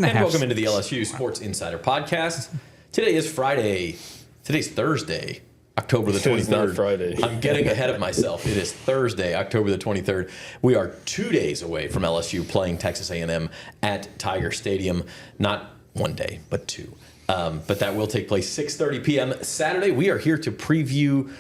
And welcome into the LSU Sports Insider podcast. Today is Friday. Today's Thursday, October the 23rd. It's not Friday. I'm getting ahead of myself. It is Thursday, October the 23rd. We are 2 days away from LSU playing Texas A&M at Tiger Stadium. Not 1 day, but 2. But that will take place 6:30 p.m. Saturday. We are here to preview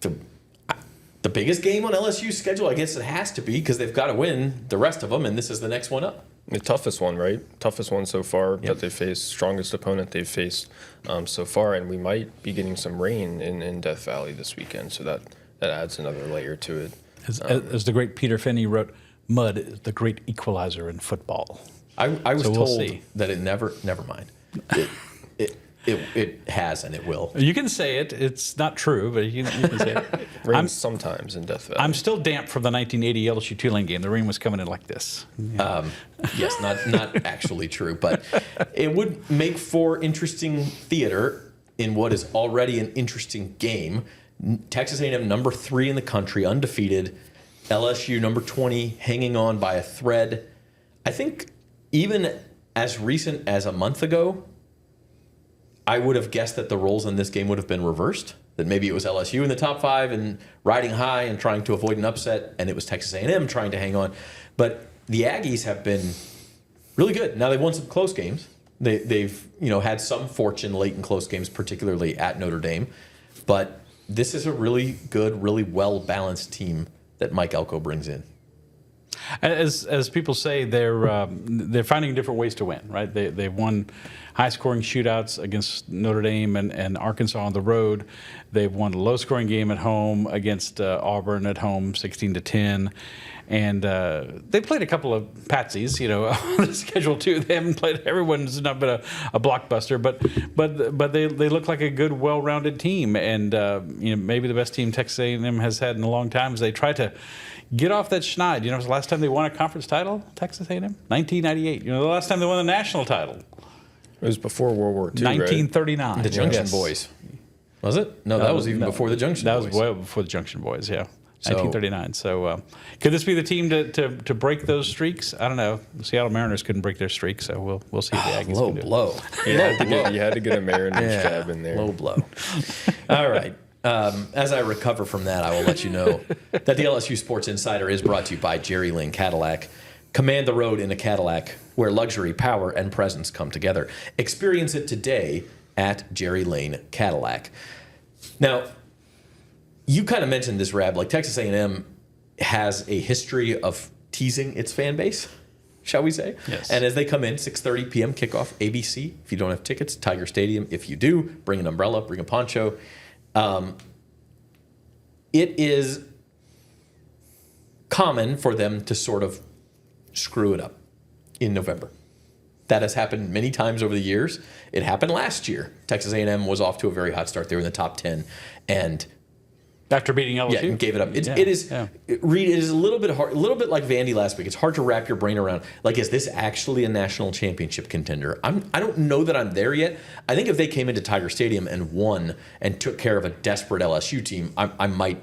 the biggest game on LSU's schedule. I guess it has to be because they've got to win the rest of them, and this is the next one up. The toughest one, right? Toughest one so far that they faced. Strongest opponent they've faced so far. And we might be getting some rain in Death Valley this weekend. So that adds another layer to it. As the great Peter Finney wrote, mud is the great equalizer in football. I was told that it never mind. It has and it will. You can say it. It's not true, but you can say it. Rains sometimes in Death Valley. I'm still damp from the 1980 LSU Tulane game. The rain was coming in like this. Yeah. Yes, not actually true, but it would make for interesting theater in what is already an interesting game. Texas A&M number 3 in the country, undefeated. LSU number 20, hanging on by a thread. I think even as recent as a month ago, I would have guessed that the roles in this game would have been reversed, that maybe it was LSU in the top 5 and riding high and trying to avoid an upset, and it was Texas A&M trying to hang on. But the Aggies have been really good. Now, they've won some close games. They've had some fortune late in close games, particularly at Notre Dame. But this is a really good, really well-balanced team that Mike Elko brings in. As people say, they're finding different ways to win, right? They've won high-scoring shootouts against Notre Dame and Arkansas on the road. They've won a low-scoring game at home against Auburn at home, 16-10. And they played a couple of patsies, on the schedule too. They haven't played. Everyone's not been a blockbuster, but they look like a good, well-rounded team. And maybe the best team Texas A&M has had in a long time as they try to get off that schneid. It was the last time they won a conference title, Texas A&M? 1998. The last time they won the national title. It was before World War II, 1939. Right? The Junction Boys. Was it? No, that was even before the Junction Boys. That was well before the Junction Boys, yeah. 1939. So could this be the team to break those streaks? I don't know. The Seattle Mariners couldn't break their streak, so we'll see if the Aggies low can do blow. You had to get a Mariners jab in there. Low blow. All right. As I recover from that, I will let you know that the LSU Sports Insider is brought to you by Jerry Lane Cadillac. Command the road in a Cadillac where luxury, power, and presence come together. Experience it today at Jerry Lane Cadillac. Now, you kind of mentioned this, Rab. Like Texas A&M has a history of teasing its fan base, shall we say? Yes. And as they come in, 6:30 p.m. kickoff, ABC. If you don't have tickets, Tiger Stadium. If you do, bring an umbrella, bring a poncho. It is common for them to sort of screw it up in November. That has happened many times over the years. It happened last year. Texas A&M was off to a very hot start. They were in the top 10, and after beating LSU, and gave it up. It is a little bit hard, a little bit like Vandy last week. It's hard to wrap your brain around. Like, is this actually a national championship contender? I don't know that I'm there yet. I think if they came into Tiger Stadium and won and took care of a desperate LSU team, I might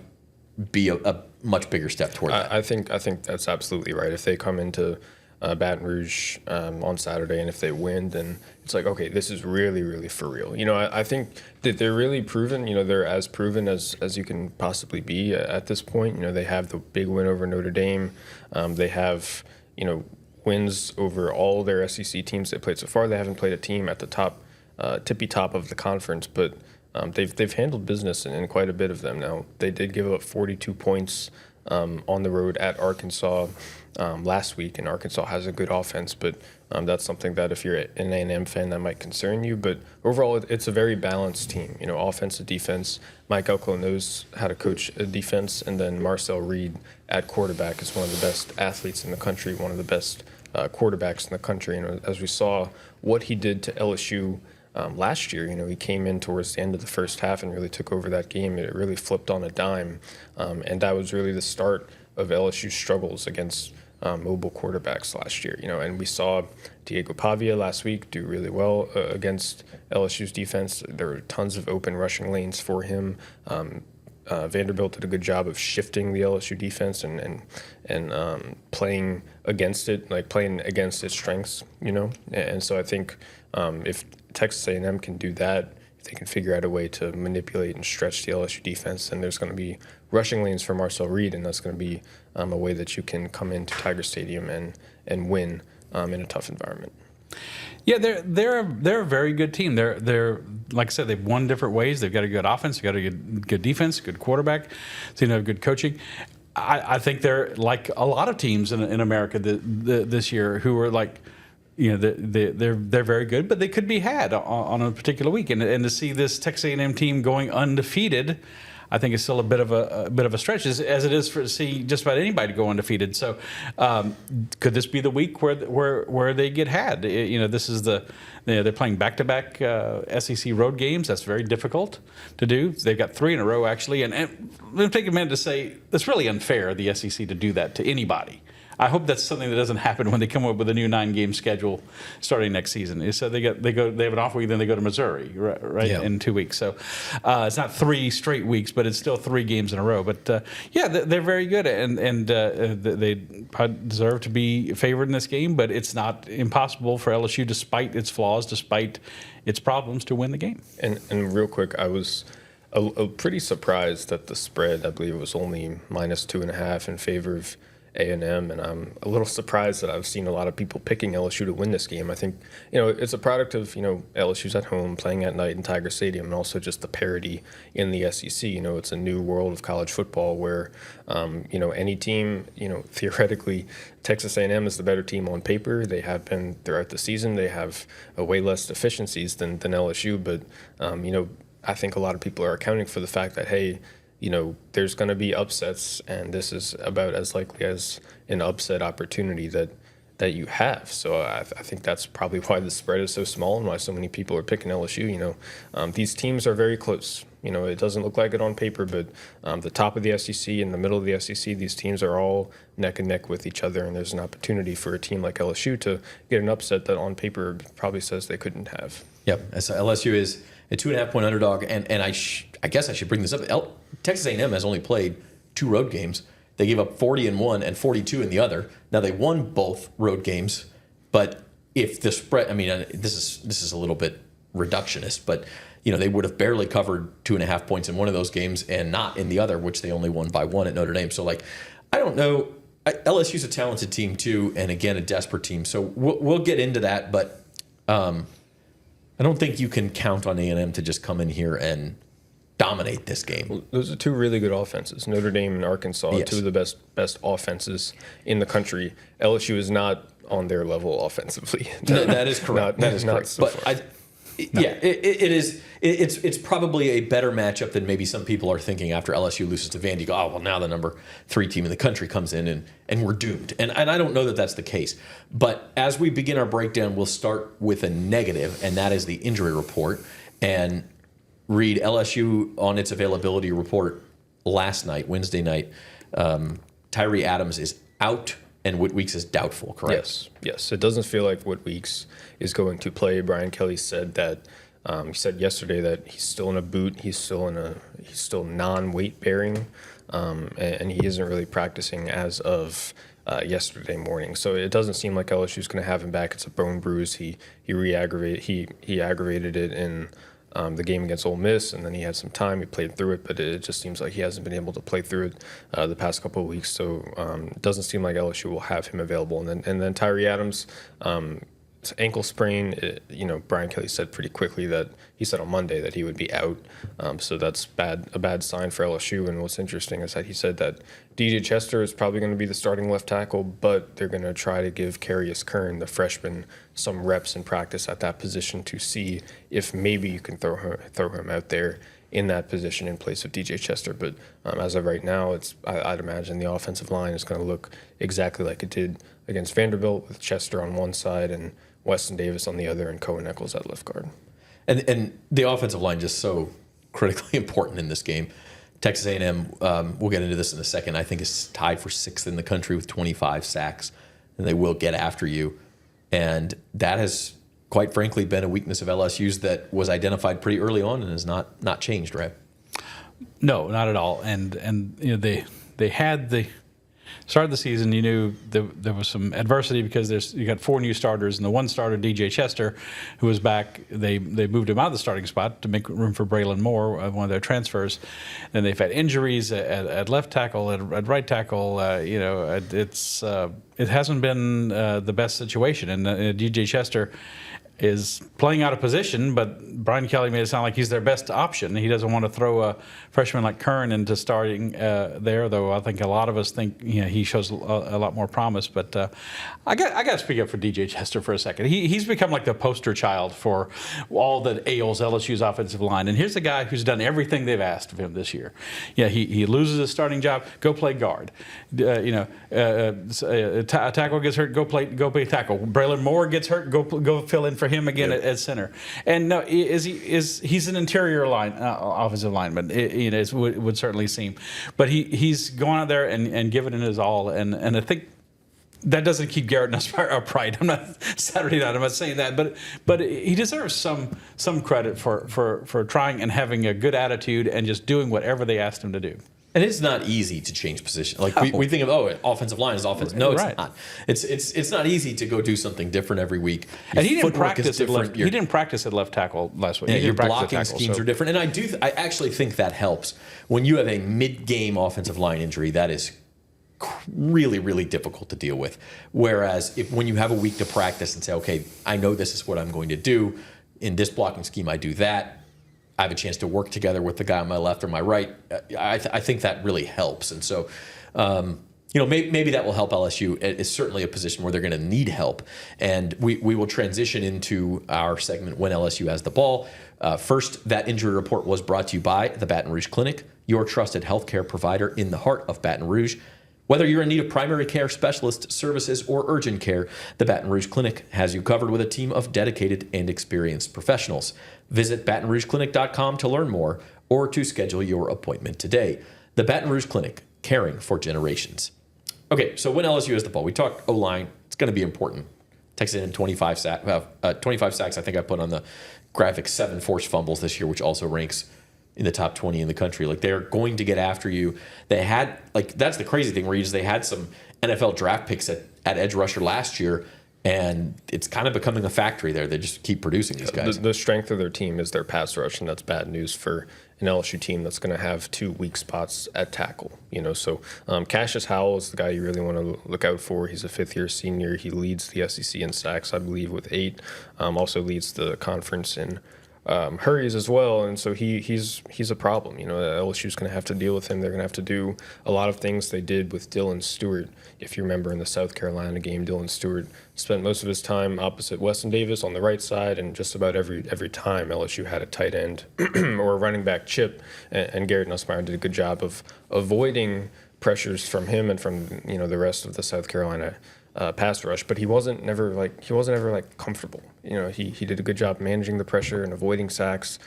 be a much bigger step toward that. I think that's absolutely right. If they come into Baton Rouge on Saturday, and if they win, then it's like, okay, this is really, really for real. I think that they're really proven. They're as proven as you can possibly be at this point. They have the big win over Notre Dame. They have, wins over all their SEC teams they played so far. They haven't played a team at the top, tippy top of the conference, but they've handled business in quite a bit of them. Now, they did give up 42 points on the road at Arkansas last week, and Arkansas has a good offense, but that's something that if you're an A&M fan, that might concern you. But overall, it's a very balanced team. Offense to defense. Mike Elko knows how to coach a defense, and then Marcel Reed at quarterback is one of the best athletes in the country, one of the best quarterbacks in the country. As we saw what he did to LSU last year, he came in towards the end of the first half and really took over that game. It really flipped on a dime, and that was really the start of LSU's struggles against mobile quarterbacks last year. And we saw Diego Pavia last week do really well against LSU's defense. There were tons of open rushing lanes for him. Vanderbilt did a good job of shifting the LSU defense and playing against it, like playing against its strengths, And so I think if Texas A&M can do that, if they can figure out a way to manipulate and stretch the LSU defense, then there's going to be rushing lanes for Marcel Reed, and that's going to be a way that you can come into Tiger Stadium and win in a tough environment. Yeah, they're a very good team. They're like I said, they've won different ways. They've got a good offense, they've got a good defense, good quarterback, so have good coaching. I think they're like a lot of teams in America this year who are like, they're very good, but they could be had on a particular week. And to see this Texas A&M team going undefeated, I think it's still a bit of a stretch, as it is for see just about anybody to go undefeated. So, could this be the week where they get had? This is they're playing back-to-back SEC road games. That's very difficult to do. They've got 3 in a row actually, and let me take a minute to say it's really unfair of the SEC to do that to anybody. I hope that's something that doesn't happen when they come up with a new 9-game schedule starting next season. So they have an off week, then they go to Missouri, right, in 2 weeks. So it's not 3 straight weeks, but it's still 3 games in a row. But they're very good, and they deserve to be favored in this game. But it's not impossible for LSU, despite its flaws, despite its problems, to win the game. And real quick, I was pretty surprised that the spread, I believe, was only -2.5 in favor of A&M, and I'm a little surprised that I've seen a lot of people picking LSU to win this game. I think, it's a product of, LSU's at home, playing at night in Tiger Stadium, and also just the parity in the SEC. It's a new world of college football where, any team, theoretically, Texas A&M is the better team on paper. They have been throughout the season. They have way less deficiencies than LSU, but, I think a lot of people are accounting for the fact that, hey, there's going to be upsets, and this is about as likely as an upset opportunity that you have. So I think that's probably why the spread is so small and why so many people are picking LSU. These teams are very close. It doesn't look like it on paper, but the top of the SEC and the middle of the SEC, these teams are all neck and neck with each other, and there's an opportunity for a team like LSU to get an upset that on paper probably says they couldn't have. Yep. So LSU is a 2.5-point underdog, and I guess I should bring this up. Texas A&M has only played 2 road games. They gave up 40 in one and 42 in the other. Now they won both road games, but if the spread, this is a little bit reductionist, but they would have barely covered 2.5 points in one of those games and not in the other, which they only won by 1 at Notre Dame. So I don't know. LSU's a talented team too, and again a desperate team. So we'll get into that, but I don't think you can count on A&M to just come in here and dominate this game. Well, those are 2 really good offenses. Notre Dame and Arkansas, yes. 2 of the best offenses in the country. LSU is not on their level offensively. That is correct. That is correct. So but it is. It's probably a better matchup than maybe some people are thinking after LSU loses to Vandy. Oh, well, now the number 3 team in the country comes in and we're doomed. And I don't know that that's the case. But as we begin our breakdown, we'll start with a negative, and that is the injury report. And read LSU on its availability report last night, Wednesday night. Tyree Adams is out and Whit Weeks is doubtful, correct? Yes. It doesn't feel like Whit Weeks is going to play. Brian Kelly said that he said yesterday that he's still in a boot. He's still non-weight bearing, and he isn't really practicing as of yesterday morning. So it doesn't seem like LSU's going to have him back. It's a bone bruise. He aggravated it in the game against Ole Miss, and then he had some time. He played through it, but it just seems like he hasn't been able to play through it the past couple of weeks. So it doesn't seem like LSU will have him available. And then Tyree Adams, ankle sprain. Brian Kelly said pretty quickly that he said on Monday that he would be out. So that's a bad sign for LSU. And what's interesting is that he said that DJ Chester is probably going to be the starting left tackle, but they're going to try to give Carius Kern, the freshman, some reps in practice at that position to see if maybe you can throw him out there in that position in place of DJ Chester. But as of right now, I'd imagine the offensive line is going to look exactly like it did against Vanderbilt, with Chester on one side and Weston Davis on the other, and Cohen Eccles at left guard. And the offensive line just so critically important in this game. Texas A&M, we'll get into this in a second, I think is tied for 6th in the country with 25 sacks, and they will get after you. And that has, quite frankly, been a weakness of LSU's that was identified pretty early on and has not changed, right? No, not at all. And they had the start of the season. You knew there was some adversity because you got 4 new starters, and the one starter, DJ Chester, who was back, they moved him out of the starting spot to make room for Braylon Moore, one of their transfers. Then they've had injuries at left tackle, at right tackle. It hasn't been the best situation, and DJ Chester is playing out of position, but Brian Kelly made it sound like he's their best option. He doesn't want to throw a freshman like Kern into starting there, though I think a lot of us think he shows a lot more promise. But I got to speak up for DJ Chester for a second. He's become like the poster child for all that ails LSU's offensive line. And here's a guy who's done everything they've asked of him this year. He loses his starting job, go play guard. A tackle gets hurt, go play tackle. Braylon Moore gets hurt, go fill in for him again at center. And no, he's an interior line offensive lineman. It would certainly seem, but he's going out there and giving it his all. And I think that doesn't keep Garrett Nussmeier upright. I'm not Saturday night. I'm not saying that, but he deserves some credit for trying and having a good attitude and just doing whatever they asked him to do. And it's not easy to change position. Like we think of offensive line is offense. No, it's not. It's not easy to go do something different every week. And he didn't practice at left. He didn't practice at left tackle last week. Yeah, your blocking schemes are different. And I actually think that helps when you have a mid-game offensive line injury. That is really, really difficult to deal with. Whereas when you have a week to practice and say, okay, I know this is what I'm going to do in this blocking scheme, I do that. I have a chance to work together with the guy on my left or my right. I think that really helps. And so, maybe that will help LSU. It's certainly a position where they're going to need help. And we will transition into our segment When LSU Has the Ball. First, that injury report was brought to you by the Baton Rouge Clinic, your trusted healthcare provider in the heart of Baton Rouge. Whether you're in need of primary care specialist services or urgent care, the Baton Rouge Clinic has you covered with a team of dedicated and experienced professionals. Visit BatonRougeClinic.com to learn more or to schedule your appointment today. The Baton Rouge Clinic, caring for generations. Okay, so when LSU has the ball, we talked O-line. It's going to be important. Texas A&M 25 sacks. I think I put on the graphic 7 forced fumbles this year, which also ranks in the top 20 in the country. Like, they're going to get after you. They had, that's the crazy thing where they had some NFL draft picks at edge rusher last year, and it's kind of becoming a factory there. They just keep producing these guys. The strength of their team is their pass rush, and that's bad news for an LSU team that's going to have 2 weak spots at tackle. So Cassius Howell is the guy you really want to look out for. He's a 5th-year senior. He leads the SEC in sacks, I believe, with 8. Also leads the conference in hurries as well, and so he's a problem. LSU's going to have to deal with him. They're going to have to do a lot of things they did with Dylan Stewart. If you remember in the South Carolina game, Dylan Stewart spent most of his time opposite Weston Davis on the right side, and just about every time LSU had a tight end or a running back chip, and Garrett Nussmeier did a good job of avoiding pressures from him and from the rest of the South Carolina pass rush, but he wasn't ever comfortable. He did a good job managing the pressure and avoiding sacks.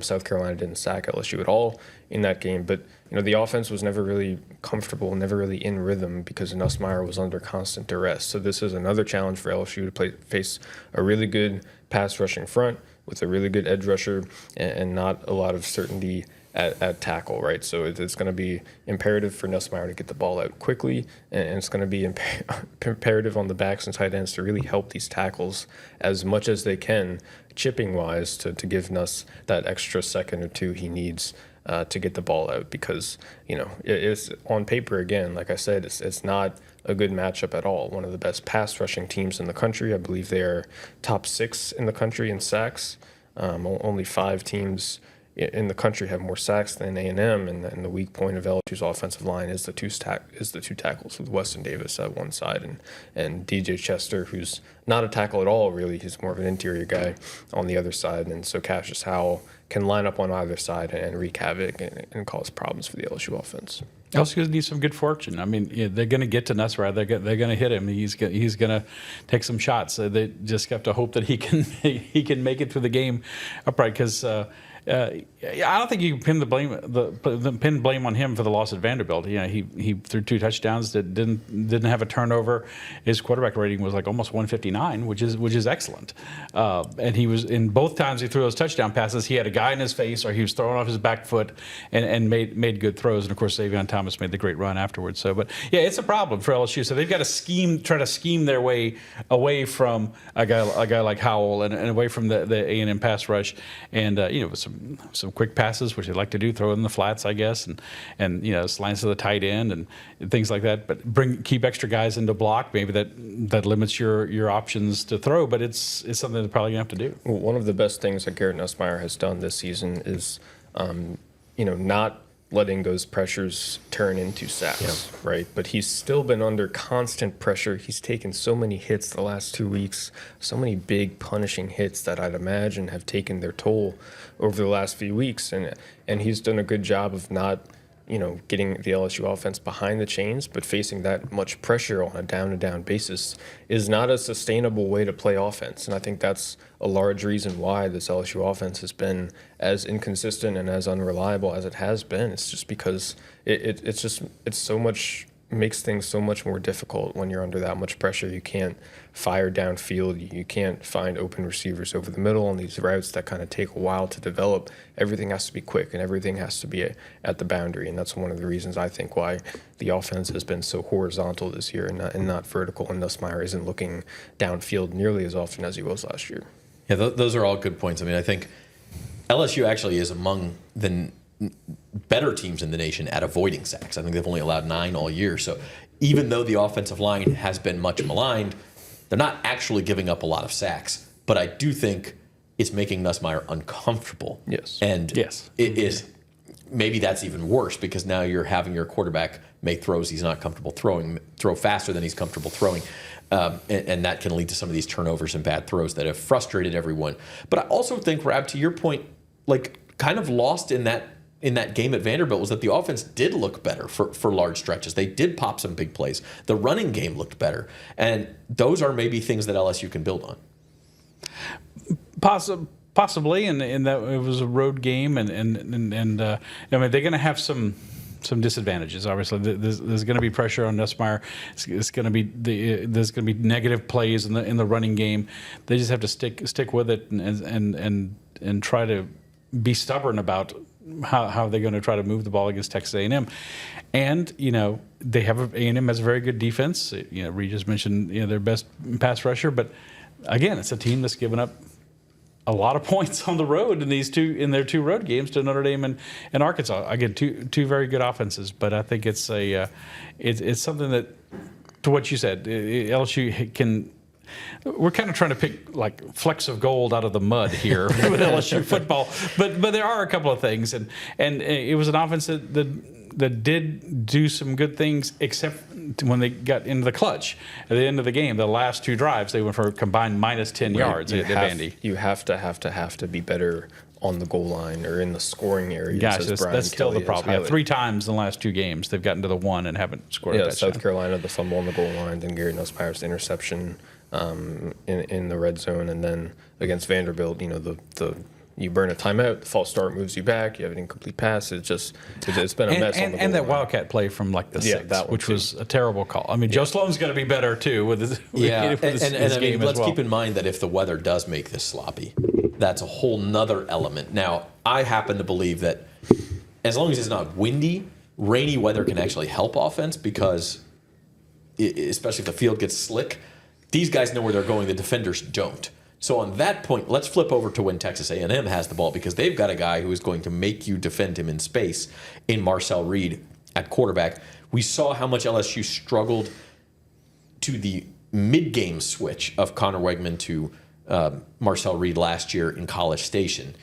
South Carolina didn't sack LSU at all in that game, but the offense was never really comfortable, never really in rhythm because Nussmeier was under constant duress. So this is another challenge for LSU to face a really good pass rushing front with a really good edge rusher and not a lot of certainty at tackle, right? So it's going to be imperative for Nussmeier to get the ball out quickly, and it's going to be imperative on the backs and tight ends to really help these tackles as much as they can, chipping-wise, to give Nuss that extra second or two he needs to get the ball out because, it's on paper, again, like I said, it's not a good matchup at all. One of the best pass rushing teams in the country. I believe they're top 6 in the country in sacks. Only 5 teams in the country have more sacks than A&M, and the weak point of LSU's offensive line is the two tackles with Weston Davis at one side and DJ Chester, who's not a tackle at all, really. He's more of an interior guy on the other side, and so Cassius Howell can line up on either side and wreak havoc and cause problems for the LSU offense. LSU needs some good fortune. I mean, they're going to get to Nussmeier. They're going to hit him. He's going to take some shots. They just have to hope that he can make it through the game upright because. I don't think you can pin blame on him for the loss at Vanderbilt. You know, he threw 2 touchdowns that didn't have a turnover. His quarterback rating was like almost 159, which is excellent. And he was in both times he threw those touchdown passes. He had a guy in his face, or he was throwing off his back foot and made good throws. And of course, Xavier Thomas made the great run afterwards. So, but yeah, it's a problem for LSU. So they've got to try to scheme their way away from a guy like Howell and away from the A&M pass rush, and with some quick passes, which they like to do, throw in the flats, I guess, and slants to the tight end and things like that. But keep extra guys into block. Maybe that limits your options to throw, but it's something they're probably gonna have to do. Well, one of the best things that Garrett Nussmeier has done this season is, not letting those pressures turn into sacks, right? But he's still been under constant pressure. He's taken so many hits the last 2 weeks, so many big punishing hits that I'd imagine have taken their toll over the last few weeks. And he's done a good job of not, getting the LSU offense behind the chains, but facing that much pressure on a down-to-down basis is not a sustainable way to play offense. And I think that's a large reason why this LSU offense has been as inconsistent and as unreliable as it has been. It's just because it's so much, makes things so much more difficult when you're under that much pressure. You can't fire downfield. You can't find open receivers over the middle on these routes that kind of take a while to develop. Everything has to be quick, and everything has to be at the boundary. And that's one of the reasons I think why the offense has been so horizontal this year and not vertical. And Nussmeier isn't looking downfield nearly as often as he was last year. Yeah, those are all good points. I mean, I think LSU actually is among the better teams in the nation at avoiding sacks. I think they've only allowed 9 all year. So even though the offensive line has been much maligned, they're not actually giving up a lot of sacks. But I do think it's making Nussmeier uncomfortable. Yes. And yes, it is. Maybe that's even worse because now you're having your quarterback make throws he's not comfortable throwing, throw faster than he's comfortable throwing. And that can lead to some of these turnovers and bad throws that have frustrated everyone. But I also think, Rab, to your point, like kind of lost in that game at Vanderbilt was that the offense did look better for large stretches. They did pop some big plays. The running game looked better. And those are maybe things that LSU can build on. Possibly, and that it was a road game, and I mean they're going to have some disadvantages. Obviously, there's going to be pressure on Nussmeier. It's going to be there's going to be negative plays in the running game. They just have to stick with it and try to be stubborn about how they're going to try to move the ball against Texas A&M. And they have A&M has a very good defense. Reed just mentioned their best pass rusher, but again, it's a team that's given up a lot of points on the road in their 2 road games to Notre Dame and Arkansas. Again, two very good offenses, but I think it's it's something that, to what you said, LSU can. We're kind of trying to pick like flecks of gold out of the mud here with LSU football, but there are a couple of things, and it was an offense that did do some good things, except when they got into the clutch at the end of the game. The last 2 drives, they went for a combined minus 10 yards at Vandy. You have to be better on the goal line or in the scoring area. Gosh, that's still the problem. 3 times in the last 2 games, they've gotten to the 1 and haven't scored a touchdown. South Carolina, the fumble on the goal line, then Garrett Nussmeier's interception in the red zone, and then against Vanderbilt, you burn a timeout, the false start moves you back, you have an incomplete pass. It's been a mess. And that Wildcat play from like the 6th, which was a terrible call. I mean, Joe Sloan's going to be better too with his game let's as well. Keep in mind that if the weather does make this sloppy, that's a whole nother element. Now, I happen to believe that as long as it's not windy, rainy weather can actually help offense because, especially if the field gets slick, these guys know where they're going. The defenders don't. So on that point, let's flip over to when Texas A&M has the ball, because they've got a guy who is going to make you defend him in space in Marcel Reed at quarterback. We saw how much LSU struggled to the mid-game switch of Connor Wegman to Marcel Reed last year in College Station.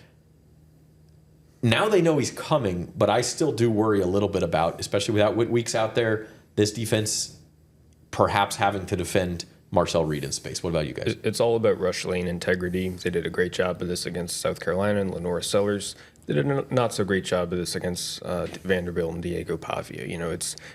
Now they know he's coming, but I still do worry a little bit about, especially without Weeks out there, this defense perhaps having to defend Marcel Reed in space. What about you guys? It's all about rush lane integrity. They did a great job of this against South Carolina and Lenora Sellers. They did a not so great job of this against Vanderbilt and Diego Pavia.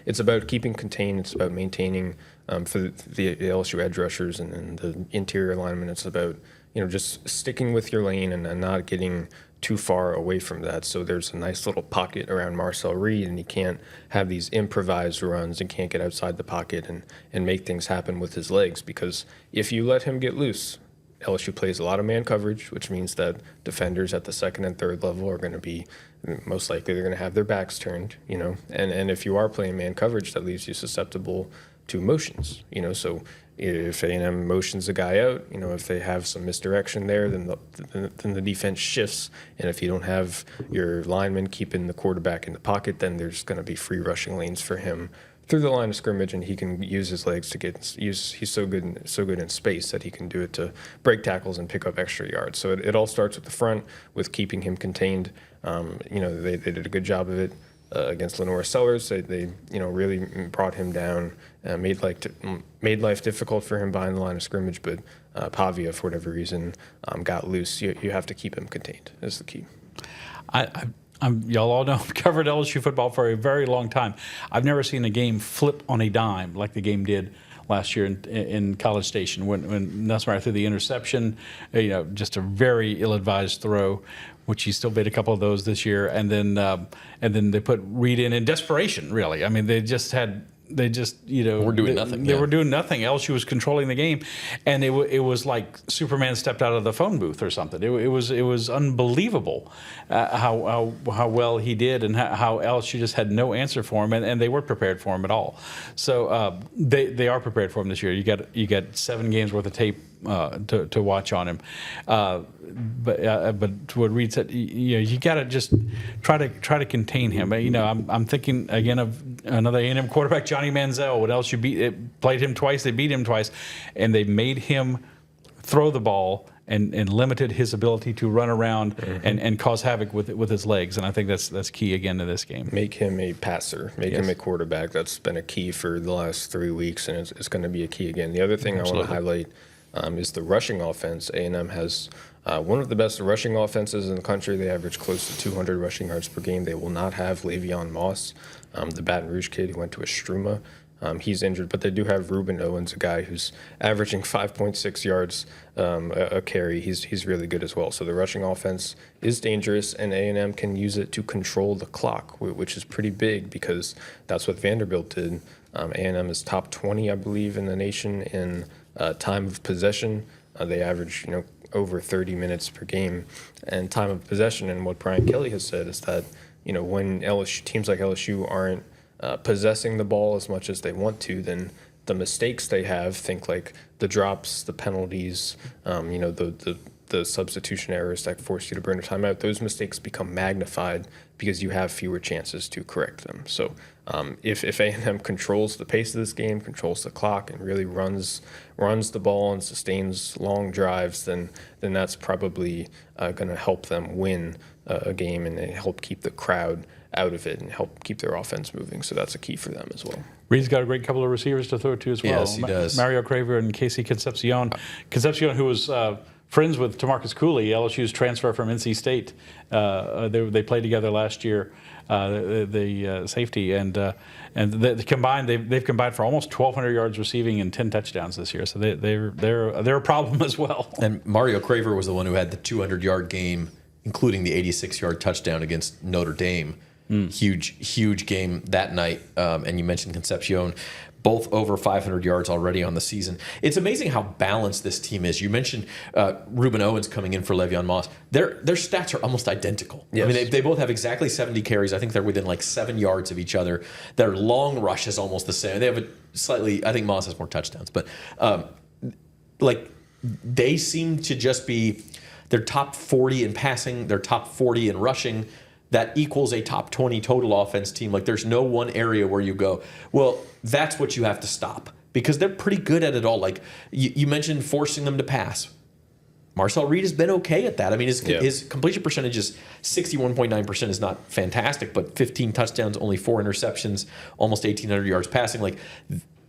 It's about keeping contained. It's about maintaining for the LSU edge rushers and the interior linemen. It's about just sticking with your lane and not getting too far away from that. So there's a nice little pocket around Marcel Reed, and he can't have these improvised runs and can't get outside the pocket and make things happen with his legs, because if you let him get loose, LSU plays a lot of man coverage, which means that defenders at the second and third level are going to be, most likely they're going to have their backs turned, and if you are playing man coverage, that leaves you susceptible to motions, so if A&M motions a guy out, if they have some misdirection there, then the defense shifts. And if you don't have your lineman keeping the quarterback in the pocket, then there's going to be free rushing lanes for him through the line of scrimmage, and he can use his legs to he's so good in space that he can do it to break tackles and pick up extra yards. So it all starts with the front, with keeping him contained. They did a good job of it against Lenora Sellers. They really brought him down, made life difficult for him behind the line of scrimmage. But Pavia, for whatever reason, got loose. You have to keep him contained. Is the key. Y'all all know I've covered LSU football for a very long time. I've never seen a game flip on a dime like the game did last year in College Station when Nussmeier threw the interception. Just a very ill-advised throw, which he still made a couple of those this year, and then they put Reed in desperation. Really, I mean, they just were doing nothing. They were doing nothing. LSU was controlling the game, and it was like Superman stepped out of the phone booth or something. It was unbelievable how well he did, and how LSU just had no answer for him, and they weren't prepared for him at all. So they are prepared for him this year. You got 7 games worth of tape to watch on him. But what Reed said, you got to just try to contain him. I'm thinking again of another A&M quarterback, Johnny Manziel. What else played him twice? They beat him twice, and they made him throw the ball and limited his ability to run around and cause havoc with his legs. And I think that's key again to this game. Make him a passer. Make him a quarterback. That's been a key for the last 3 weeks, and it's going to be a key again. The other thing I want to highlight is the rushing offense. A&M has one of the best rushing offenses in the country. They average close to 200 rushing yards per game. They will not have Le'Veon Moss, the Baton Rouge kid who went to Estruma. He's injured, but they do have Ruben Owens, a guy who's averaging 5.6 yards a carry. He's really good as well. So the rushing offense is dangerous, and A&M can use it to control the clock, which is pretty big because that's what Vanderbilt did. A&M is top 20, I believe, in the nation in time of possession. They average, over 30 minutes per game, and time of possession. And what Brian Kelly has said is that, when teams like LSU aren't possessing the ball as much as they want to, then the mistakes they have, think like the drops, the penalties, the substitution errors that force you to burn a timeout, those mistakes become magnified because you have fewer chances to correct them. So if A&M controls the pace of this game, controls the clock, and really runs the ball and sustains long drives, then that's probably going to help them win a game and help keep the crowd out of it and help keep their offense moving. So that's a key for them as well. Reed's got a great couple of receivers to throw to as well. Yes, he does. Mario Craver and Casey Concepcion. Concepcion, who was friends with Tamarcus Cooley, LSU's transfer from NC State. They played together last year, the safety, and they've combined for almost 1,200 yards receiving and 10 touchdowns this year. So they're a problem as well. And Mario Craver was the one who had the 200-yard game, including the 86-yard touchdown against Notre Dame. Huge game that night. And you mentioned Concepcion, both over 500 yards already on the season. It's amazing how balanced this team is. You mentioned Ruben Owens coming in for Le'Veon Moss. Their stats are almost identical. Yes. I mean, they both have exactly 70 carries. I think they're within like 7 yards of each other. Their long rush is almost the same. They have I think Moss has more touchdowns. But they seem to just be, they're top 40 in passing, they're top 40 in rushing. That equals a top 20 total offense team. Like, there's no one area where you go, well, that's what you have to stop, because they're pretty good at it all. Like, you mentioned forcing them to pass. Marcel Reed has been okay at that. I mean, his completion percentage is 61.9%, is not fantastic, but 15 touchdowns, only 4 interceptions, almost 1,800 yards passing. Like,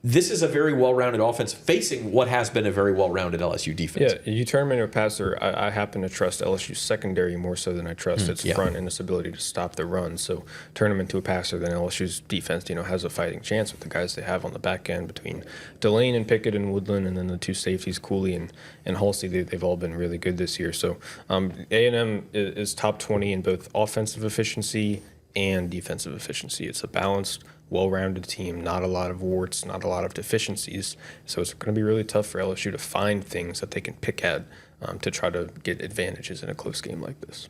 this is a very well-rounded offense facing what has been a very well-rounded LSU defense. Yeah, you turn him into a passer. I happen to trust LSU's secondary more so than I trust its front and its ability to stop the run. So turn him into a passer, then LSU's defense, has a fighting chance with the guys they have on the back end between Delane and Pickett and Woodland, and then the two safeties, Cooley and Halsey. They've all been really good this year. So A&M is top 20 in both offensive efficiency and defensive efficiency. It's a balanced, well-rounded team, not a lot of warts, not a lot of deficiencies. So it's going to be really tough for LSU to find things that they can pick at to try to get advantages in a close game like this.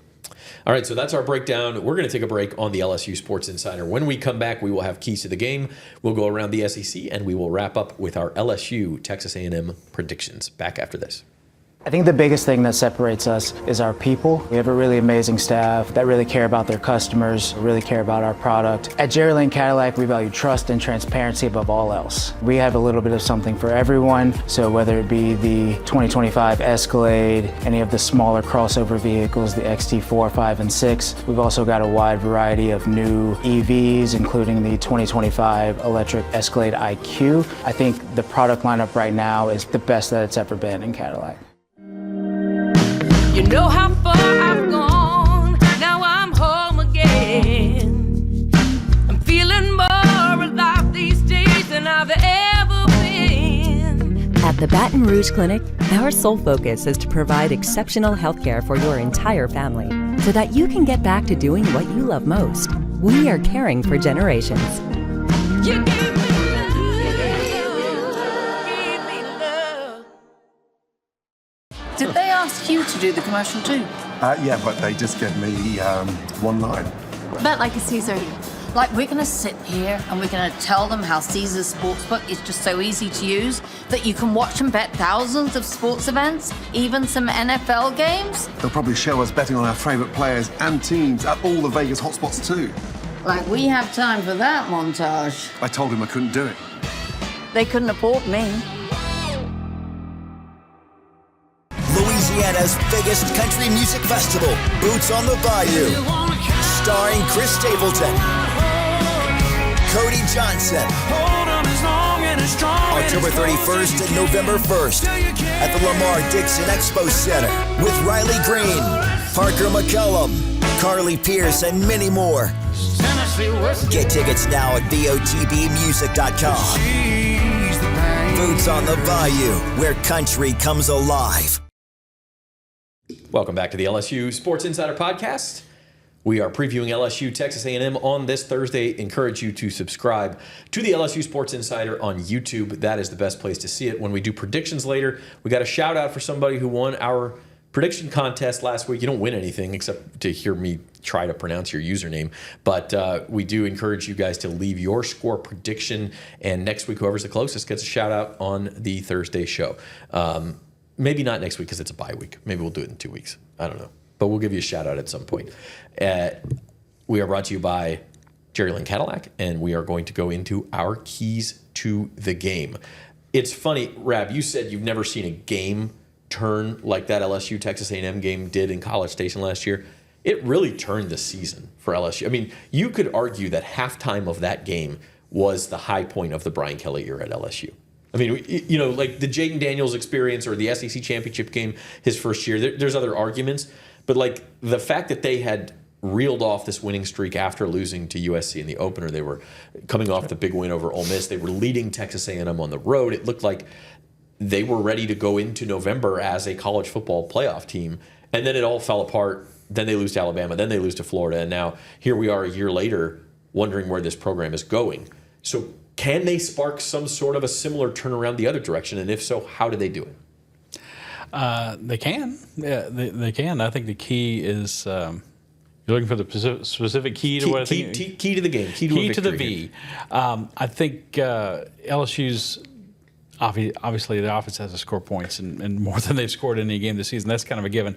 All right, so that's our breakdown. We're going to take a break on the LSU Sports Insider. When we come back, we will have keys to the game. We'll go around the SEC, and we will wrap up with our LSU Texas A&M predictions. Back after this. I think the biggest thing that separates us is our people. We have a really amazing staff that really care about their customers, really care about our product. At Jerry Lane Cadillac, we value trust and transparency above all else. We have a little bit of something for everyone. So whether it be the 2025 Escalade, any of the smaller crossover vehicles, the XT4, 5, and 6, we've also got a wide variety of new EVs, including the 2025 electric Escalade IQ. I think the product lineup right now is the best that it's ever been in Cadillac. You know how far I've gone, now I'm home again. I'm feeling more alive these days than I've ever been. At the Baton Rouge Clinic, our sole focus is to provide exceptional health care for your entire family so that you can get back to doing what you love most. We are caring for generations. You gave me love, gave me love. Did they ask you to do the commercial too? Yeah, but they just gave me one line. Bet like a Caesar. Like, we're gonna sit here and we're gonna tell them how Caesar's Sportsbook is just so easy to use that you can watch and bet thousands of sports events, even some NFL games. They'll probably show us betting on our favourite players and teams at all the Vegas hotspots too. Like, we have time for that montage. I told him I couldn't do it. They couldn't afford me. Louisiana's biggest country music festival, Boots on the Bayou, starring Chris Stapleton, Cody Johnson, October 31st and November 1st at the Lamar Dixon Expo Center with Riley Green, Parker McCullum, Carly Pierce, and many more. Get tickets now at botbmusic.com. Boots on the Bayou, where country comes alive. Welcome back to the LSU Sports Insider Podcast. We are previewing LSU Texas A&M on this Thursday. Encourage you to subscribe to the LSU Sports Insider on YouTube. That is the best place to see it. When we do predictions later, we got a shout out for somebody who won our prediction contest last week. You don't win anything except to hear me try to pronounce your username. But we do encourage you guys to leave your score prediction. And next week, whoever's the closest gets a shout out on the Thursday show. Maybe not next week because it's a bye week. Maybe we'll do it in 2 weeks. I don't know. But we'll give you a shout out at some point. We are brought to you by Jerry Lane Cadillac, and we are going to go into our keys to the game. It's funny, Rab, you said you've never seen a game turn like that LSU Texas A&M game did in College Station last year. It really turned the season for LSU. I mean, you could argue that halftime of that game was the high point of the Brian Kelly era at LSU. I mean, like the Jaden Daniels experience or the SEC championship game his first year, there's other arguments. But like the fact that they had reeled off this winning streak after losing to USC in the opener, they were coming off the big win over Ole Miss. They were leading Texas A&M on the road. It looked like they were ready to go into November as a college football playoff team. And then it all fell apart. Then they lose to Alabama. Then they lose to Florida. And now here we are a year later wondering where this program is going. So can they spark some sort of a similar turnaround the other direction? And if so, how do they do it? They can. Yeah, they can. I think the key is you're looking for the specific key to what I think. Key to the game. Key to the V. I think LSU's obviously the offense has to score points and more than they've scored in any game this season. That's kind of a given.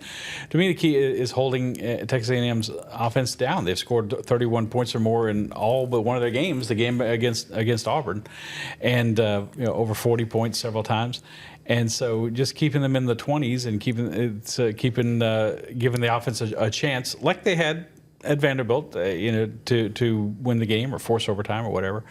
To me, the key is holding Texas A&M's offense down. They've scored 31 points or more in all but one of their games. The game against Auburn, and over 40 points several times. And so, just keeping them in the 20s and giving the offense a chance, like they had at Vanderbilt, to win the game or force overtime or whatever.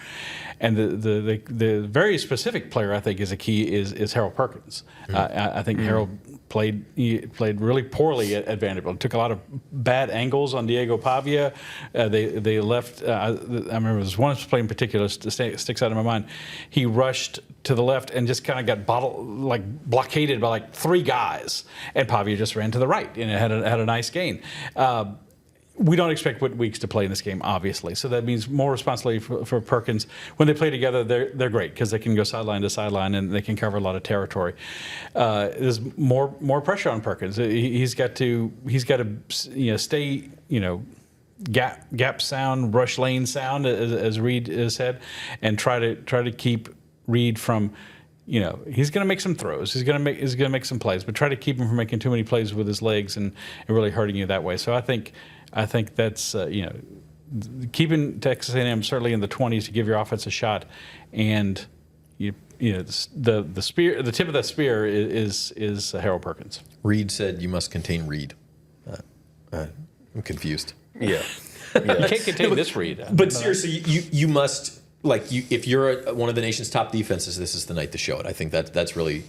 And the very specific player I think is a key is Harold Perkins. I think Harold played really poorly at Vanderbilt. Took a lot of bad angles on Diego Pavia. They left. I remember there's one play in particular sticks out in my mind. He rushed to the left and just kind of got blockaded by like 3 guys, and Pavia just ran to the right and had a nice gain. We don't expect Weeks to play in this game, obviously, so that means more responsibility for Perkins. When they play together, they're great because they can go sideline to sideline and they can cover a lot of territory. There's more pressure on Perkins. He's got to stay gap sound, rush lane sound, as Reed has said, and try to keep Reed from. He's going to make some throws. He's going to make some plays, but try to keep him from making too many plays with his legs and really hurting you that way. So I think that's keeping Texas A&M certainly in the 20s to give your offense a shot, and the spear, the tip of that spear is Harold Perkins. Reed said you must contain Reed. I'm confused. Yeah. You can't contain this Reed. But seriously, you must. If you're one of the nation's top defenses, this is the night to show it. I think that's really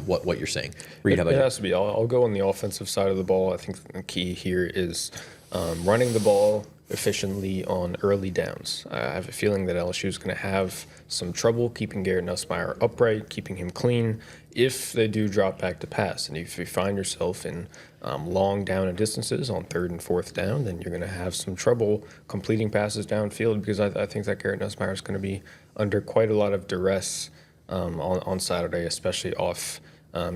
what you're saying. Reed, how about you? It has to be. I'll go on the offensive side of the ball. I think the key here is running the ball efficiently on early downs. I have a feeling that LSU is going to have some trouble keeping Garrett Nussmeier upright, keeping him clean, if they do drop back to pass. And if you find yourself in long down and distances on 3rd and 4th down, then you're going to have some trouble completing passes downfield, because I think that Garrett Nussmeier is going to be under quite a lot of duress on Saturday, especially off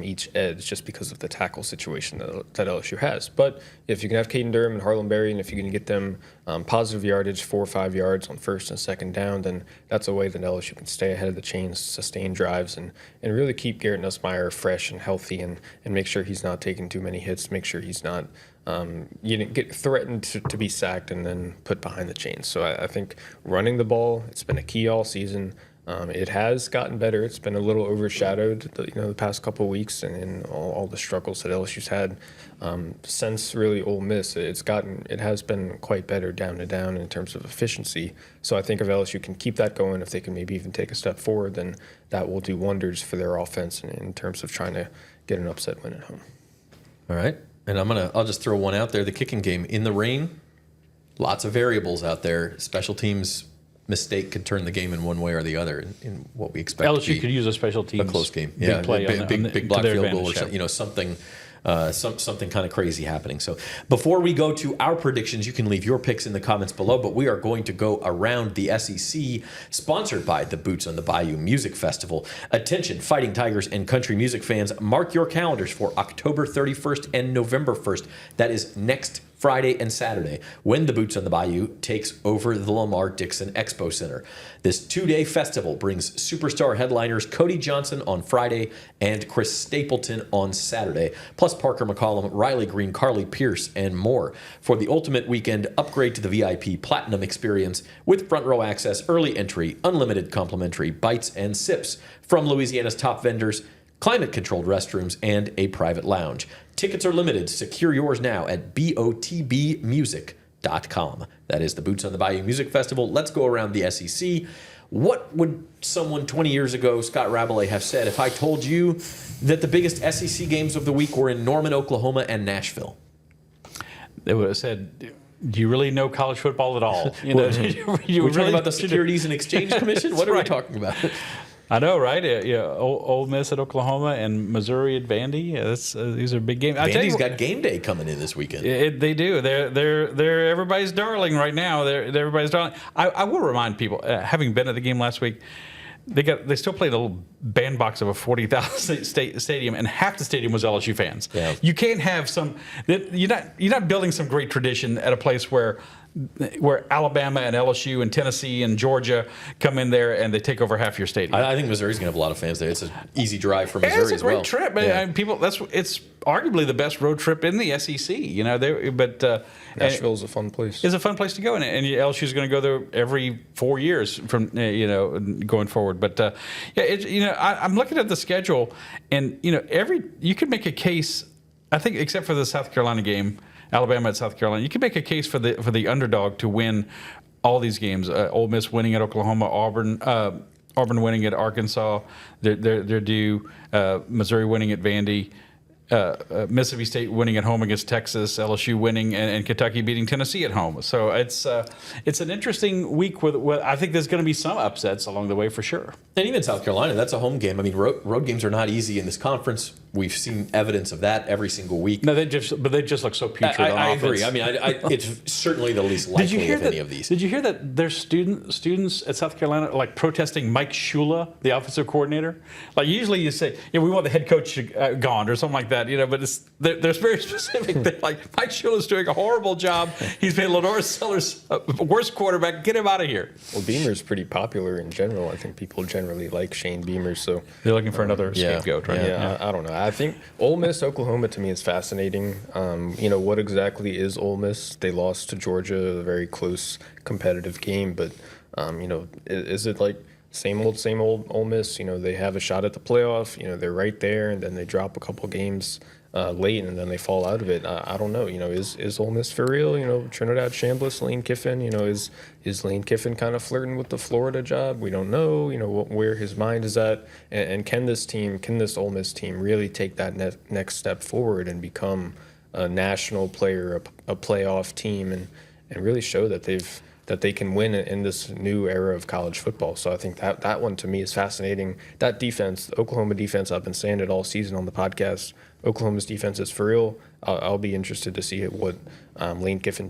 each edge, just because of the tackle situation that LSU has. But if you can have Caden Durham and Harlem Berry, and if you can get them positive yardage, 4 or 5 yards on 1st and 2nd down, then that's a way that LSU can stay ahead of the chains, sustain drives, and really keep Garrett Nussmeier fresh and healthy, and make sure he's not taking too many hits, make sure he's not get threatened to be sacked and then put behind the chains. So I think running the ball, it's been a key all season. It has gotten better. It's been a little overshadowed, the past couple of weeks, and all the struggles that LSU's had since really Ole Miss. It has been quite better down to down in terms of efficiency. So I think if LSU can keep that going, if they can maybe even take a step forward, then that will do wonders for their offense in terms of trying to get an upset win at home. All right, and I'll just throw one out there: the kicking game in the rain. Lots of variables out there. Special teams mistake could turn the game in one way or the other in what we expect. LSU could use a special teams, a close game, big play, big block field goal, or something kind of crazy happening. So before we go to our predictions, you can leave your picks in the comments below. But we are going to go around the SEC, sponsored by the Boots on the Bayou Music Festival. Attention, Fighting Tigers and country music fans, mark your calendars for October 31st and November 1st. That is next Friday and Saturday, when the Boots on the Bayou takes over the Lamar Dixon Expo Center. This 2-day festival brings superstar headliners Cody Johnson on Friday and Chris Stapleton on Saturday, plus Parker McCollum, Riley Green, Carly Pierce, and more. For the ultimate weekend, upgrade to the VIP Platinum experience with front row access, early entry, unlimited complimentary bites and sips from Louisiana's top vendors, climate-controlled restrooms, and a private lounge. Tickets are limited. Secure yours now at botbmusic.com. That is the Boots on the Bayou Music Festival. Let's go around the SEC. What would someone 20 years ago, Scott Rabelais, have said if I told you that the biggest SEC games of the week were in Norman, Oklahoma, and Nashville? They would have said, do you really know college football at all? We're talking about the Securities and Exchange Commission? What are we talking about? I know, right? Ole Miss at Oklahoma and Missouri at Vandy. These are big games. Vandy's got game day coming in this weekend. They do. They're everybody's darling right now. They're everybody's darling. I will remind people, having been at the game last week, they still played a little bandbox of a 40,000 stadium, and half the stadium was LSU fans. Yeah. You can't have you're not building some great tradition at a place where Alabama and LSU and Tennessee and Georgia come in there and they take over half your stadium. I think Missouri's going to have a lot of fans there. It's an easy drive from Missouri as well. It's a great trip. Yeah. It's arguably the best road trip in the SEC. Nashville's a fun place. It's a fun place to go, and LSU's going to go there every 4 years from going forward. But I'm looking at the schedule, and you could make a case. I think except for the South Carolina game, Alabama at South Carolina. You can make a case for the underdog to win all these games. Ole Miss winning at Oklahoma, Auburn winning at Arkansas. They're due. Missouri winning at Vandy. Mississippi State winning at home against Texas, LSU winning, and Kentucky beating Tennessee at home. So it's an interesting week with I think there's going to be some upsets along the way for sure. And even South Carolina, that's a home game. I mean, road games are not easy in this conference. We've seen evidence of that every single week. No, they just look so putrid on I offense. agree. I mean, it's certainly the least likely of any of these. Did you hear that there's students at South Carolina like protesting Mike Shula, the offensive coordinator? Like usually you say, we want the head coach gone or something like that, but they're very specific. They're like, Mike Shula's doing a horrible job. He's been Lenore Sellers' worst quarterback. Get him out of here. Well, Beamer's pretty popular in general. I think people generally like Shane Beamer, so they're looking for another scapegoat, right? Yeah, I don't know. I think Ole Miss, Oklahoma to me is fascinating. What exactly is Ole Miss? They lost to Georgia, a very close competitive game, but is it like same old Ole Miss? They have a shot at the playoff. They're right there, and then they drop a couple games late, and then they fall out of it. I don't know. Is Ole Miss for real? Trinidad Chambliss, Lane Kiffin. Is Lane Kiffin kind of flirting with the Florida job? We don't know. Where his mind is at, and can this Ole Miss team really take that next step forward and become a national player, a playoff team, and really show that they can win in this new era of college football. So I think that one to me is fascinating. That defense, the Oklahoma defense, I've been saying it all season on the podcast. Oklahoma's defense is for real. I'll be interested to see what Lane Kiffin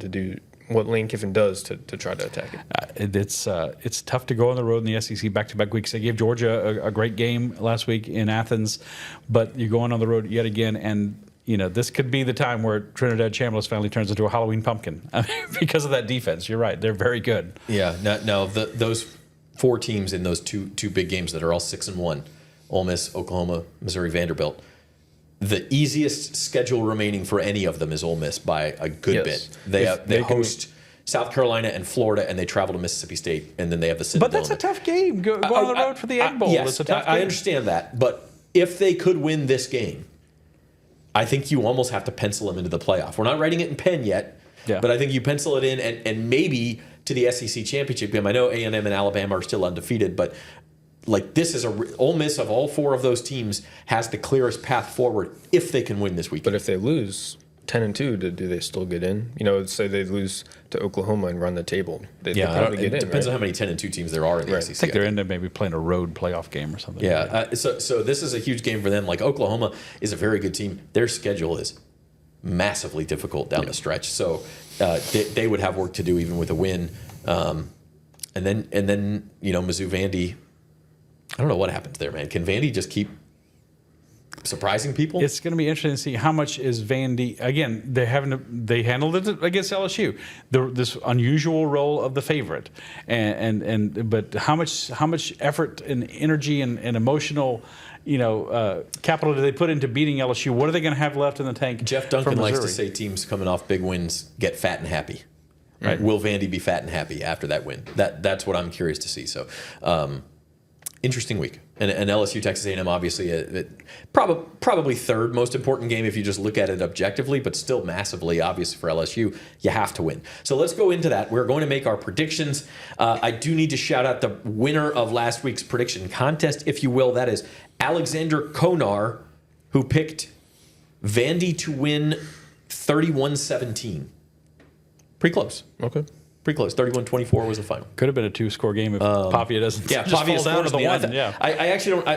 does to try to attack it. It's tough to go on the road in the SEC back-to-back weeks. They gave Georgia a great game last week in Athens, but you're going on the road yet again, and this could be the time where Trinidad Chambliss finally turns into a Halloween pumpkin because of that defense. You're right; they're very good. Yeah. Now those four teams in those two big games that are all 6-1, Ole Miss, Oklahoma, Missouri, Vanderbilt. The easiest schedule remaining for any of them is Ole Miss by a good bit. They host South Carolina and Florida, and they travel to Mississippi State, and then they have the Citadel. But that's a tough game. Go on the road for the Egg Bowl. Yes, it's a tough game. I understand that. But if they could win this game, I think you almost have to pencil them into the playoff. We're not writing it in pen yet, but I think you pencil it in and maybe to the SEC championship game. I know A&M and Alabama are still undefeated, but this is Ole Miss of all four of those teams has the clearest path forward if they can win this weekend. But if they lose 10-2, do they still get in? Say they lose to Oklahoma and run the table. They probably get in. It depends right? on how many 10-2 teams there are in the SEC. I think they're into maybe playing a road playoff game or something. Yeah. So this is a huge game for them. Like Oklahoma is a very good team. Their schedule is massively difficult down the stretch. So they would have work to do even with a win. And then Mizzou Vandy. I don't know what happens there, man. Can Vandy just keep surprising people? It's going to be interesting to see how much is Vandy. Again, they handled it against LSU. This unusual role of the favorite, but how much effort and energy and emotional, capital do they put into beating LSU? What are they going to have left in the tank? Jeff Duncan likes to say teams coming off big wins get fat and happy. Right? Will Vandy be fat and happy after that win? That's what I'm curious to see. So. Interesting week. And LSU, Texas A&M, obviously, probably third most important game if you just look at it objectively, but still massively obvious for LSU. You have to win. So let's go into that. We're going to make our predictions. I do need to shout out the winner of last week's prediction contest, if you will. That is Alexander Konar, who picked Vandy to win 31-17. Pretty close. Okay. Pretty close. 31-24 was the final. Could have been a two-score game if Pavia doesn't just Pavia fall down to the one. I actually don't.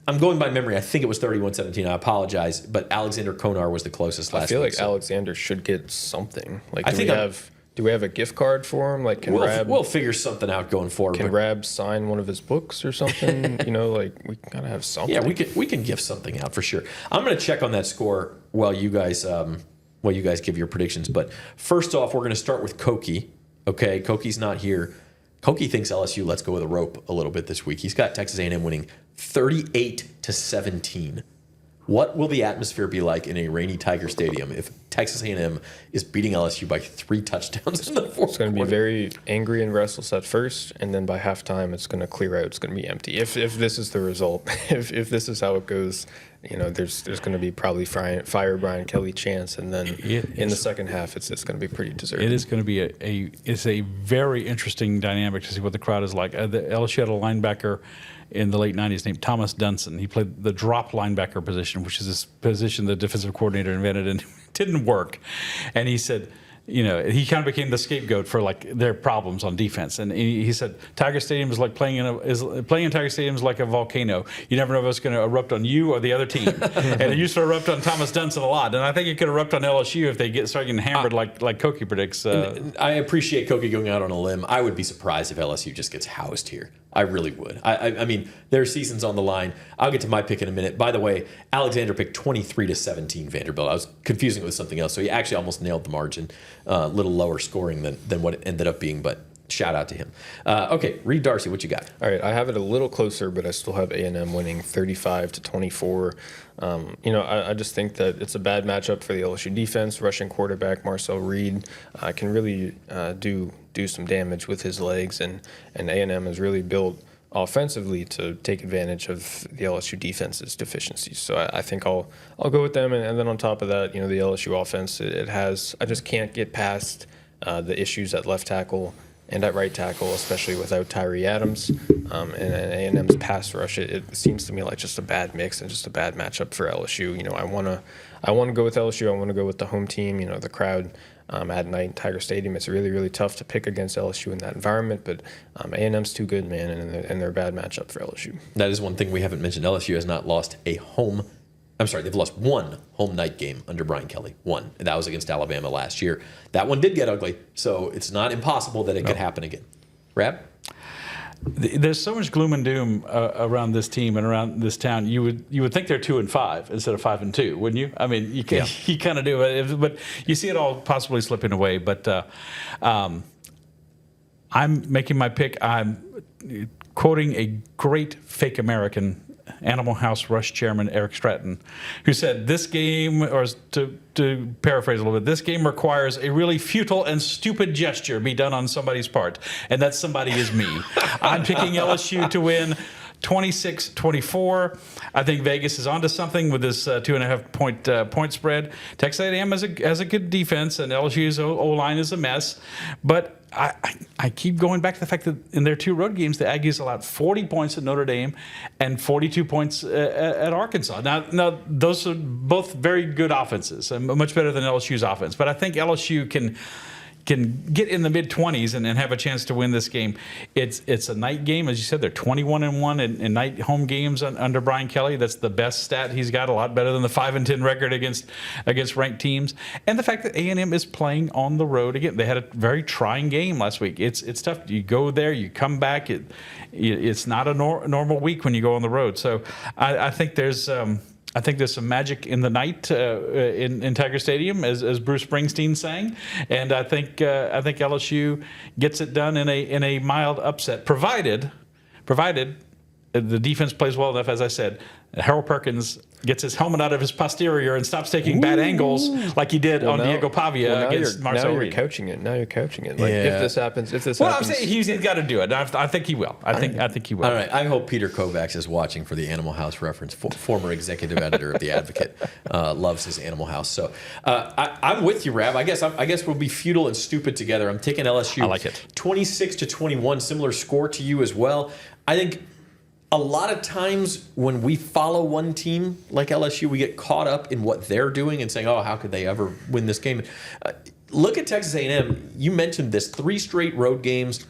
I'm going by memory. I think it was 31-17. I apologize, but Alexander Konar was the closest last week. I feel like Alexander should get something. Do we have a gift card for him? Like, we'll figure something out going forward. Can Rab sign one of his books or something? We gotta have something. Yeah, we can gift something out for sure. I'm gonna check on that score while you guys give your predictions. But first off, we're gonna start with Koki. Okay, Koki's not here. Koki thinks LSU lets go of the rope a little bit this week. He's got Texas A&M winning 38-17. What will the atmosphere be like in a rainy Tiger Stadium if Texas A&M is beating LSU by 3 touchdowns in the fourth? It's going to be very angry and restless at first, and then by halftime, it's going to clear out. It's going to be empty. If this is the result, if this is how it goes, there's going to be probably fire Brian Kelly chance, and then in the second half, it's going to be pretty deserved. It is going to be it's a very interesting dynamic to see what the crowd is like. The LSU had a linebacker in the late 90s named Thomas Dunson. He played the drop linebacker position, which is this position the defensive coordinator invented, and it didn't work. And he said, he kind of became the scapegoat for like their problems on defense. And he said, Tiger Stadium is like playing in Tiger Stadium is like a volcano. You never know if it's going to erupt on you or the other team. And it used to erupt on Thomas Dunson a lot. And I think it could erupt on LSU if they start getting hammered like Koki predicts. I appreciate Koki going out on a limb. I would be surprised if LSU just gets housed here. I really would. I mean, their season's on the line. I'll get to my pick in a minute. By the way, Alexander picked 23-17 Vanderbilt. I was confusing it with something else, so he actually almost nailed the margin. A little lower scoring than what it ended up being, but shout out to him. Okay, Reed Darcy, what you got? All right, I have it a little closer, but I still have A&M winning 35-24. I just think that it's a bad matchup for the LSU defense. Rushing quarterback Marcel Reed can really do some damage with his legs, and A&M is really built offensively to take advantage of the LSU defense's deficiencies. So I think I'll go with them. And then on top of that, the LSU offense, I just can't get past the issues at left tackle and at right tackle, especially without Tyree Adams. And A&M's pass rush, it seems to me like just a bad mix and just a bad matchup for LSU. I want to go with LSU. I want to go with the home team. The crowd at night in Tiger Stadium. It's really, really tough to pick against LSU in that environment, but A&M's too good, man, and they're a bad matchup for LSU. That is one thing we haven't mentioned. LSU has not lost they've lost one home night game under Brian Kelly. One. And that was against Alabama last year. That one did get ugly, so it's not impossible that it could happen again. Rab? There's so much gloom and doom around this team and around this town. You would think they're 2-5 instead of 5-2, wouldn't you? I mean, you kind of do, but you see it all possibly slipping away. But I'm making my pick. I'm quoting a great fake American Animal House Rush chairman Eric Stratton, who said, this game, or to paraphrase a little bit, this game requires a really futile and stupid gesture be done on somebody's part, and that somebody is me. I'm picking LSU to win 26-24. I think Vegas is onto something with this 2.5 point spread. Texas A&M has a good defense, and LSU's O-line is a mess, but I keep going back to the fact that in their two road games, the Aggies allowed 40 points at Notre Dame and 42 points at Arkansas. Now, those are both very good offenses, and much better than LSU's offense. But I think LSU can get in the mid-20s and have a chance to win this game. It's a night game. As you said, they're 21-1 in night home games under Brian Kelly. That's the best stat he's got, a lot better than the 5-10 record against ranked teams. And the fact that A&M is playing on the road again. They had a very trying game last week. It's tough. You go there, you come back. It's not a normal week when you go on the road. So I think there's some magic in the night in Tiger Stadium, as Bruce Springsteen sang, and I think LSU gets it done in a mild upset, provided the defense plays well enough. As I said, Harold Perkins gets his helmet out of his posterior and stops taking bad angles like he did on Diego Pavia against Marcel Reed. Now you're coaching it. Like, if this happens. I'm saying he's got to do it. I think he will. I think he will. All right. I hope Peter Kovacs is watching for the Animal House reference. Former executive editor of The Advocate, loves his Animal House. So I'm with you, Rab. I guess we'll be futile and stupid together. I'm taking LSU. I like it. 26-21, similar score to you as well. I think a lot of times when we follow one team like LSU, we get caught up in what they're doing and saying, oh, how could they ever win this game? Look at Texas A&M. You mentioned this, 3 straight road games.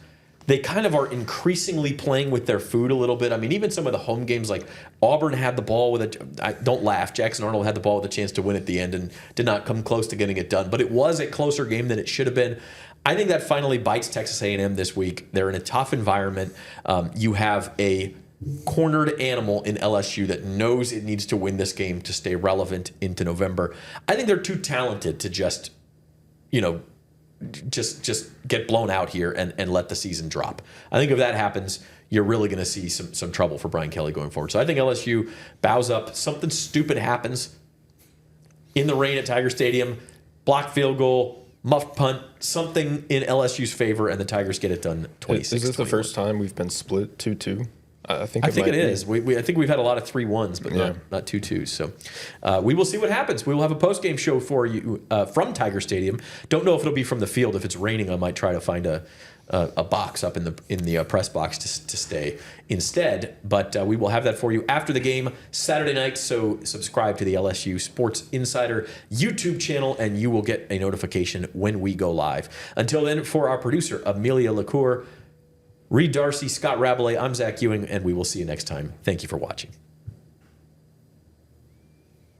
They kind of are increasingly playing with their food a little bit. I mean, even some of the home games, like Auburn had the ball don't laugh, Jackson Arnold had the ball with a chance to win at the end and did not come close to getting it done. But it was a closer game than it should have been. I think that finally bites Texas A&M this week. They're in a tough environment. You have a cornered animal in LSU that knows it needs to win this game to stay relevant into November. I think they're too talented to just get blown out here and let the season drop. I think if that happens, you're really going to see some trouble for Brian Kelly going forward. So I think LSU bows up. Something stupid happens in the rain at Tiger Stadium, blocked field goal, muffed punt, something in LSU's favor, and the Tigers get it done 26-21. Is this the first time we've been split 2-2? I think it is. I think we've had a lot of 3-1s, but not 2-2s. So we will see what happens. We will have a post-game show for you from Tiger Stadium. Don't know if it'll be from the field. If it's raining, I might try to find a box up in the press box to stay instead. But we will have that for you after the game Saturday night. So subscribe to the LSU Sports Insider YouTube channel, and you will get a notification when we go live. Until then, for our producer, Amelia LaCour, Reed Darcy, Scott Rabelais, I'm Zach Ewing, and we will see you next time. Thank you for watching.